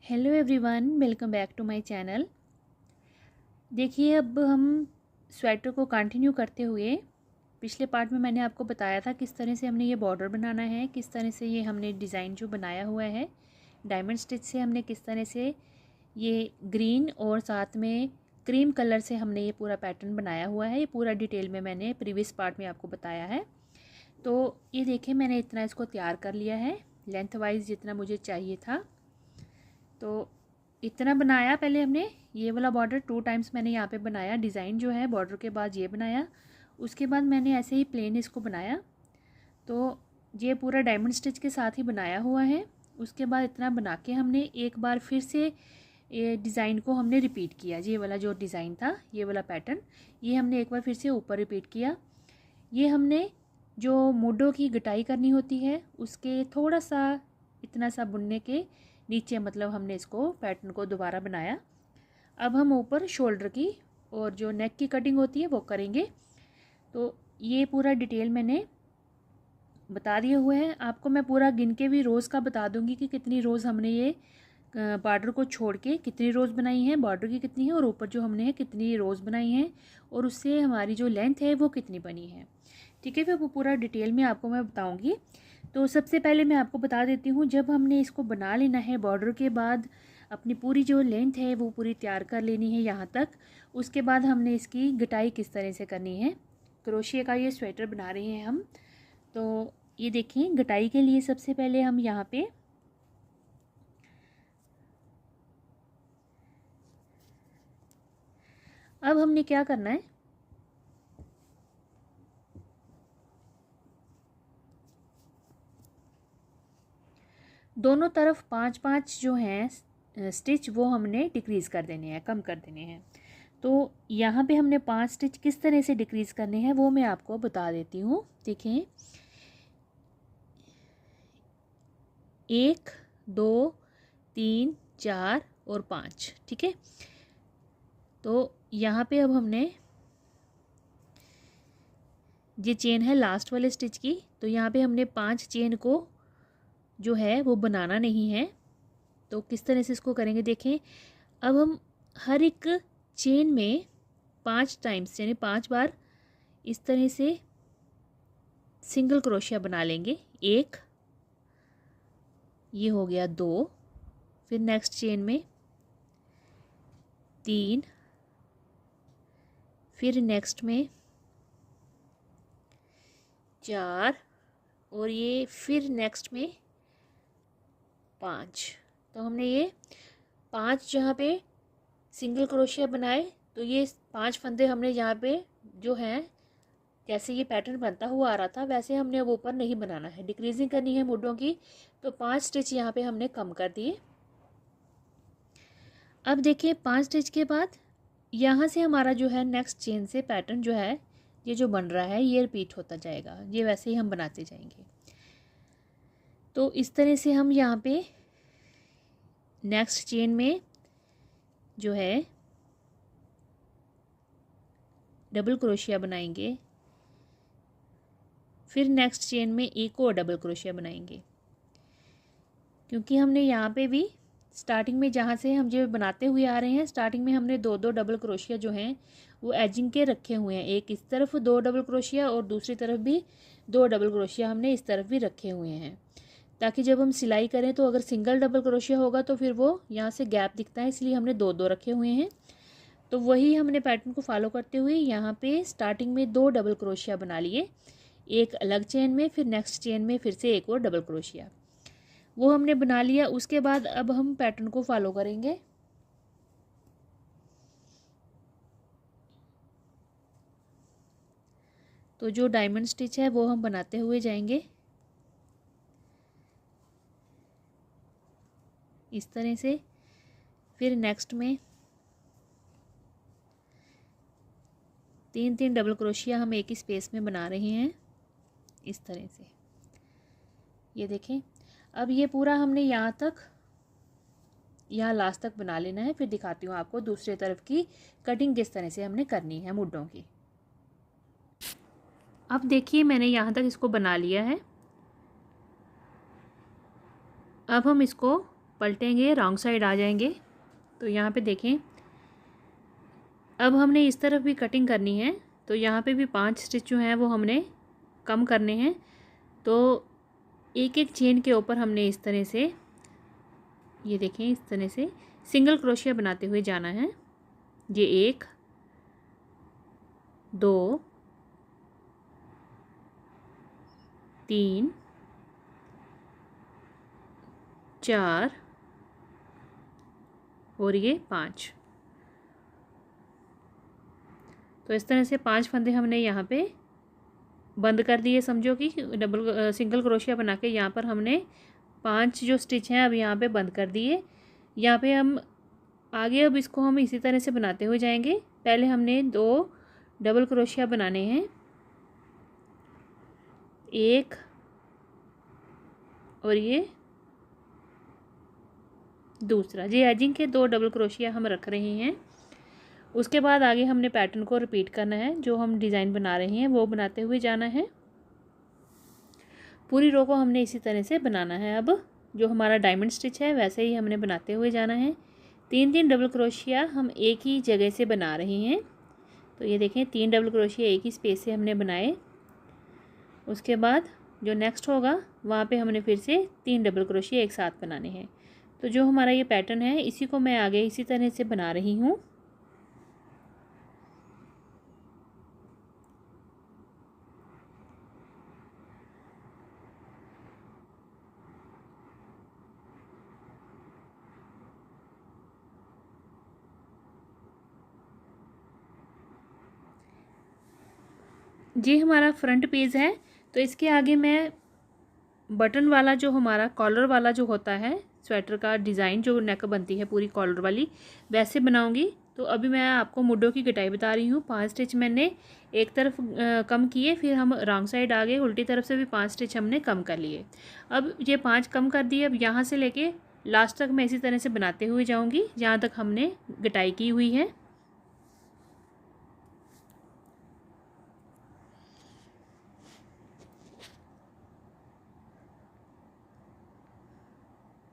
Hello everyone, welcome back to my channel. देखिए, अब हम स्वेटर को कंटिन्यू करते हुए पिछले पार्ट में मैंने आपको बताया था किस तरह से हमने ये बॉर्डर बनाना है, किस तरह से ये हमने डिज़ाइन जो बनाया हुआ है डायमंड स्टिच से, हमने किस तरह से ये ग्रीन और साथ में क्रीम कलर से हमने ये पूरा पैटर्न बनाया हुआ है। ये पूरा डिटेल में मैंने प्रीवियस पार्ट में आपको बताया है। तो ये देखिए, मैंने इतना इसको तैयार कर लिया है, लेंथ वाइज जितना मुझे चाहिए था। तो इतना बनाया। पहले हमने ये वाला बॉर्डर 2 टाइम्स मैंने यहाँ पे बनाया, डिज़ाइन जो है बॉर्डर के बाद ये बनाया। उसके बाद मैंने ऐसे ही प्लेन इसको बनाया। तो ये पूरा डायमंड स्टिच के साथ ही बनाया हुआ है। उसके बाद इतना बना के हमने एक बार फिर से ये डिज़ाइन को हमने रिपीट किया। ये वाला जो डिज़ाइन था, ये वाला पैटर्न, ये हमने एक बार फिर से ऊपर रिपीट किया। ये हमने जो मोडों की गटाई करनी होती है उसके थोड़ा सा इतना सा बुनने के नीचे, मतलब हमने इसको पैटर्न को दोबारा बनाया। अब हम ऊपर शोल्डर की और जो नेक की कटिंग होती है वो करेंगे। तो ये पूरा डिटेल मैंने बता दिए हुए हैं आपको। मैं पूरा गिन के भी रोज़ का बता दूंगी कि कितनी रोज़ हमने ये बॉर्डर को छोड़ के कितनी रोज़ बनाई हैं, बॉर्डर की कितनी है और ऊपर जो हमने कितनी रोज़ बनाई हैं और उससे हमारी जो लेंथ है वो कितनी बनी है। ठीक है, फिर वो पूरा डिटेल में आपको मैं बताऊँगी। तो सबसे पहले मैं आपको बता देती हूँ, जब हमने इसको बना लेना है बॉर्डर के बाद अपनी पूरी जो लेंथ है वो पूरी तैयार कर लेनी है यहाँ तक। उसके बाद हमने इसकी गटाई किस तरह से करनी है। क्रोशिया का ये स्वेटर बना रहे हैं हम। तो ये देखें, गटाई के लिए सबसे पहले हम यहाँ पे अब हमने क्या करना है, दोनों तरफ 5-5 जो हैं स्टिच वो हमने डिक्रीज़ कर देने हैं, कम कर देने हैं। तो यहाँ पे हमने 5 स्टिच किस तरह से डिक्रीज़ करने हैं वो मैं आपको बता देती हूँ। देखें, 1 2 3 4 और 5। ठीक है, तो यहाँ पे अब हमने ये चेन है लास्ट वाले स्टिच की, तो यहाँ पे हमने 5 चेन को जो है वो बनाना नहीं है। तो किस तरह से इसको करेंगे, देखें। अब हम हर एक चेन में 5 टाइम्स यानी 5 बार इस तरह से सिंगल क्रोशिया बना लेंगे। 1, ये हो गया 2, फिर नेक्स्ट चेन में 3, फिर नेक्स्ट में 4 और ये फिर नेक्स्ट में 5। तो हमने ये 5 जहाँ पे सिंगल क्रोशिया बनाए, तो ये 5 फंदे हमने यहाँ पे जो हैं, जैसे ये पैटर्न बनता हुआ आ रहा था वैसे हमने अब ऊपर नहीं बनाना है, डिक्रीजिंग करनी है मुड्डों की। तो 5 स्टिच यहाँ पे हमने कम कर दिए। अब देखिए, 5 स्टिच के बाद यहाँ से हमारा जो है नेक्स्ट चेन से पैटर्न जो है ये जो बन रहा है ये रिपीट होता जाएगा, ये वैसे ही हम बनाते जाएंगे। तो इस तरह से हम यहाँ पे नेक्स्ट चेन में जो है डबल क्रोशिया बनाएंगे, फिर नेक्स्ट चेन में एक और डबल क्रोशिया बनाएंगे। क्योंकि हमने यहाँ पे भी स्टार्टिंग में जहाँ से हम जो बनाते हुए आ रहे हैं, स्टार्टिंग में हमने 2-2 डबल क्रोशिया जो हैं वो एजिंग के रखे हुए हैं। एक इस तरफ 2 डबल क्रोशिया और दूसरी तरफ भी 2 डबल क्रोशिया हमने इस तरफ भी रखे हुए हैं, ताकि जब हम सिलाई करें तो अगर सिंगल डबल क्रोशिया होगा तो फिर वो यहाँ से गैप दिखता है, इसलिए हमने 2-2 रखे हुए हैं। तो वही हमने पैटर्न को फॉलो करते हुए यहाँ पे स्टार्टिंग में 2 डबल क्रोशिया बना लिए, एक अलग चेन में, फिर नेक्स्ट चेन में फिर से एक और डबल क्रोशिया, वो हमने बना लिया। उसके बाद अब हम पैटर्न को फॉलो करेंगे। तो जो डायमंड स्टिच है वो हम बनाते हुए जाएंगे इस तरह से। फिर नेक्स्ट में 3-3 डबल क्रोशिया हम एक ही स्पेस में बना रहे हैं इस तरह से। ये देखें, अब ये पूरा हमने यहाँ तक, यहाँ लास्ट तक बना लेना है। फिर दिखाती हूँ आपको दूसरी तरफ की कटिंग किस तरह से हमने करनी है मुड्डों की। अब देखिए, मैंने यहाँ तक इसको बना लिया है। अब हम इसको पलटेंगे, रॉन्ग साइड आ जाएंगे। तो यहाँ पे देखें, अब हमने इस तरफ भी कटिंग करनी है, तो यहाँ पे भी 5 स्टिच जो हैं वो हमने कम करने हैं। तो एक एक चेन के ऊपर हमने इस तरह से, ये देखें, इस तरह से सिंगल क्रोशिया बनाते हुए जाना है। ये 1 2 3 4 और ये 5। तो इस तरह से 5 फंदे हमने यहाँ पे बंद कर दिए। समझो कि सिंगल क्रोशिया बना के यहाँ पर हमने 5 जो स्टिच हैं अब यहाँ पे बंद कर दिए। यहाँ पे हम आगे अब इसको हम इसी तरह से बनाते हुए जाएंगे। पहले हमने 2 डबल क्रोशिया बनाने हैं, 1 और ये दूसरा। ये एजिंग के 2 डबल क्रोशिया हम रख रहे हैं। उसके बाद आगे हमने पैटर्न को रिपीट करना है, जो हम डिज़ाइन बना रहे हैं वो बनाते हुए जाना है। पूरी रो को हमने इसी तरह से बनाना है। अब जो हमारा डायमंड स्टिच है वैसे ही हमने बनाते हुए जाना है। 3 डबल क्रोशिया हम एक ही जगह से बना रहे हैं। तो ये देखें, 3 डबल क्रोशिया एक ही स्पेस से हमने बनाए। उसके बाद जो नेक्स्ट होगा वहाँ पे हमने फिर से 3 डबल क्रोशिया एक साथ बनाने हैं। तो जो हमारा ये पैटर्न है इसी को मैं आगे इसी तरह से बना रही हूँ। ये हमारा फ्रंट पेज है। तो इसके आगे मैं बटन वाला जो हमारा कॉलर वाला जो होता है स्वेटर का डिज़ाइन, जो नेक बनती है पूरी कॉलर वाली, वैसे बनाऊंगी। तो अभी मैं आपको मुड्ढों की कटाई बता रही हूँ। 5 स्टिच मैंने एक तरफ कम किए, फिर हम रॉन्ग साइड आ गए, उल्टी तरफ से भी 5 स्टिच हमने कम कर लिए। अब ये 5 कम कर दिए। अब यहाँ से लेके लास्ट तक मैं इसी तरह से बनाते हुए जाऊँगी जहाँ तक हमने कटाई की हुई है।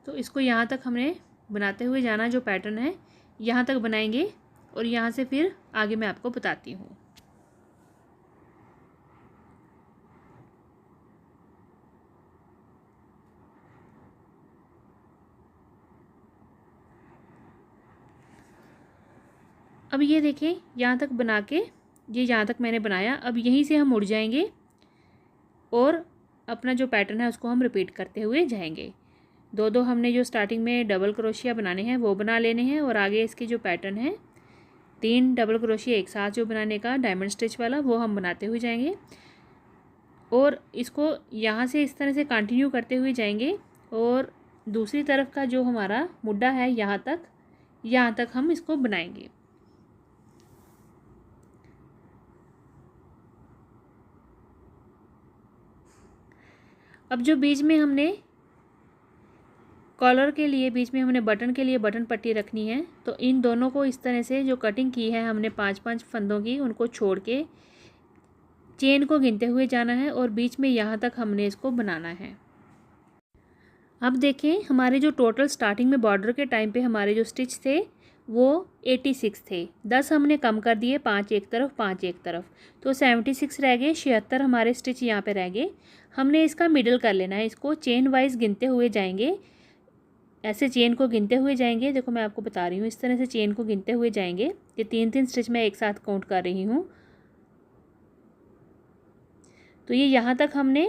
तो इसको यहाँ तक हमने बनाते हुए जाना, जो पैटर्न है यहाँ तक बनाएंगे और यहाँ से फिर आगे मैं आपको बताती हूँ। अब ये देखें, यहाँ तक बना के ये यहाँ तक मैंने बनाया। अब यहीं से हम उड़ जाएंगे और अपना जो पैटर्न है उसको हम रिपीट करते हुए जाएंगे। 2 हमने जो स्टार्टिंग में डबल क्रोशिया बनाने हैं वो बना लेने हैं, और आगे इसके जो पैटर्न है 3 डबल क्रोशिया एक साथ जो बनाने का डायमंड स्टिच वाला, वो हम बनाते हुए जाएंगे। और इसको यहाँ से इस तरह से कंटिन्यू करते हुए जाएंगे और दूसरी तरफ का जो हमारा मुड्ढा है यहाँ तक हम इसको बनाएंगे। अब जो बीच में हमने कॉलर के लिए, बीच में हमने बटन के लिए बटन पट्टी रखनी है, तो इन दोनों को इस तरह से जो कटिंग की है हमने 5-5 फंदों की, उनको छोड़ के चेन को गिनते हुए जाना है और बीच में यहाँ तक हमने इसको बनाना है। अब देखें, हमारे जो टोटल स्टार्टिंग में बॉर्डर के टाइम पे हमारे जो स्टिच थे वो 86 थे। 10 हमने कम कर दिए, 5 एक तरफ 5 एक तरफ, तो 76 रह गए। 76 हमारे स्टिच यहाँ पे रह गए। हमने इसका मिडल कर लेना है। इसको चेन वाइज गिनते हुए जाएंगे, ऐसे चेन को गिनते हुए जाएंगे। देखो मैं आपको बता रही हूँ, इस तरह से चेन को गिनते हुए जाएंगे। ये 3-3 स्टिच मैं एक साथ काउंट कर रही हूँ। तो ये यहाँ तक हमने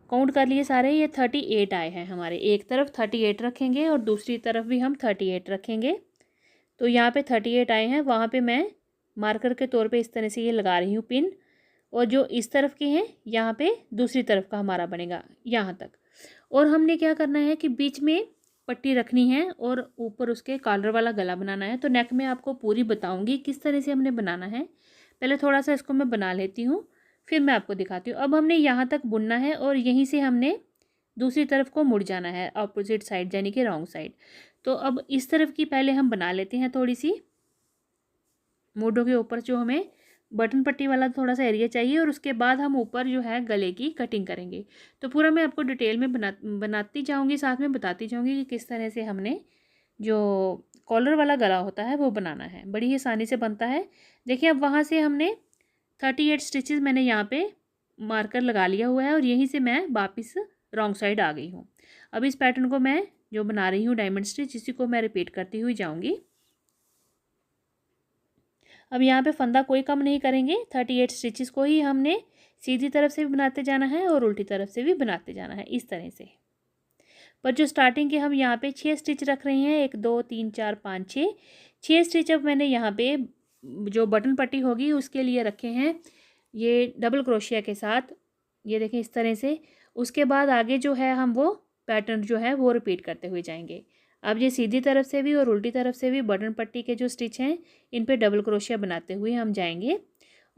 काउंट कर लिए सारे। ये 38 आए हैं हमारे। एक तरफ 38 रखेंगे और दूसरी तरफ भी हम 38 रखेंगे। तो यहाँ पे 38 आए हैं। वहाँ पे मैं मार्कर के तौर पे इस तरह से ये लगा रही हूँ पिन, और जो इस तरफ के हैं यहाँ पे दूसरी तरफ का हमारा बनेगा यहाँ तक। और हमने क्या करना है कि बीच में पट्टी रखनी है और ऊपर उसके कॉलर वाला गला बनाना है। तो नेक में आपको पूरी बताऊँगी किस तरह से हमने बनाना है। पहले थोड़ा सा इसको मैं बना लेती हूँ, फिर मैं आपको दिखाती हूँ। अब हमने यहाँ तक बुनना है और यहीं से हमने दूसरी तरफ को मुड़ जाना है, अपोजिट साइड यानी कि रॉन्ग साइड। तो अब इस तरफ की पहले हम बना लेते हैं। थोड़ी सी मोढ़ों के ऊपर जो हमें बटन पट्टी वाला थोड़ा सा एरिया चाहिए और उसके बाद हम ऊपर जो है गले की कटिंग करेंगे। तो पूरा मैं आपको डिटेल में बनाती जाऊँगी, साथ में बताती जाऊँगी कि किस तरह से हमने जो कॉलर वाला गला होता है वो बनाना है। बड़ी ही आसानी से बनता है। देखिए अब वहाँ से हमने 38 स्टिचेस मैंने यहाँ पे मार्कर लगा लिया हुआ है और यहीं से मैं वापस रॉन्ग साइड आ गई हूँ। अब इस पैटर्न को मैं जो बना रही हूँ डायमंड स्टिच, इसी को मैं रिपीट करती हुई जाऊँगी। अब यहाँ पे फंदा कोई कम नहीं करेंगे, 38 स्टिचेस को ही हमने सीधी तरफ से भी बनाते जाना है और उल्टी तरफ से भी बनाते जाना है इस तरह से। पर जो स्टार्टिंग के हम यहाँ पे 6 स्टिच रख रहे हैं, 1 2 3 4 5 6 स्टिच अब मैंने यहाँ पे जो बटन पट्टी होगी उसके लिए रखे हैं ये डबल क्रोशिया के साथ, ये देखें इस तरह से। उसके बाद आगे जो है हम वो पैटर्न जो है वो रिपीट करते हुए जाएंगे। अब ये सीधी तरफ से भी और उल्टी तरफ से भी बटन पट्टी के जो स्टिच हैं इन पे डबल क्रोशिया बनाते हुए हम जाएंगे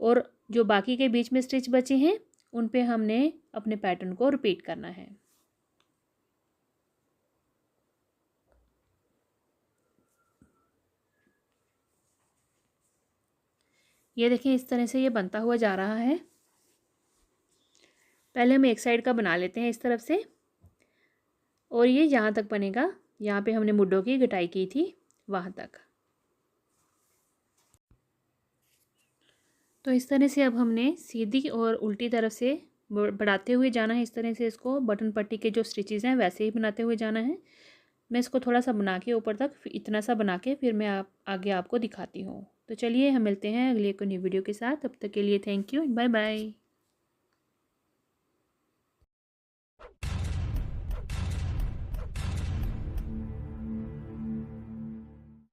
और जो बाकी के बीच में स्टिच बचे हैं उन पे हमने अपने पैटर्न को रिपीट करना है। ये देखिए इस तरह से ये बनता हुआ जा रहा है। पहले हम एक साइड का बना लेते हैं इस तरफ से और ये यहाँ तक बनेगा, यहाँ पे हमने मुड्ढों की गटाई की थी वहाँ तक। तो इस तरह से अब हमने सीधी और उल्टी तरफ से बढ़ाते हुए जाना है। इस तरह से इसको बटन पट्टी के जो स्टिचेस हैं वैसे ही बनाते हुए जाना है। मैं इसको थोड़ा सा बना के ऊपर तक इतना सा बना के फिर मैं आगे आपको दिखाती हूँ। तो चलिए हम मिलते हैं अगले एक न्यू वीडियो के साथ। तब तक के लिए थैंक यू, बाय बाय।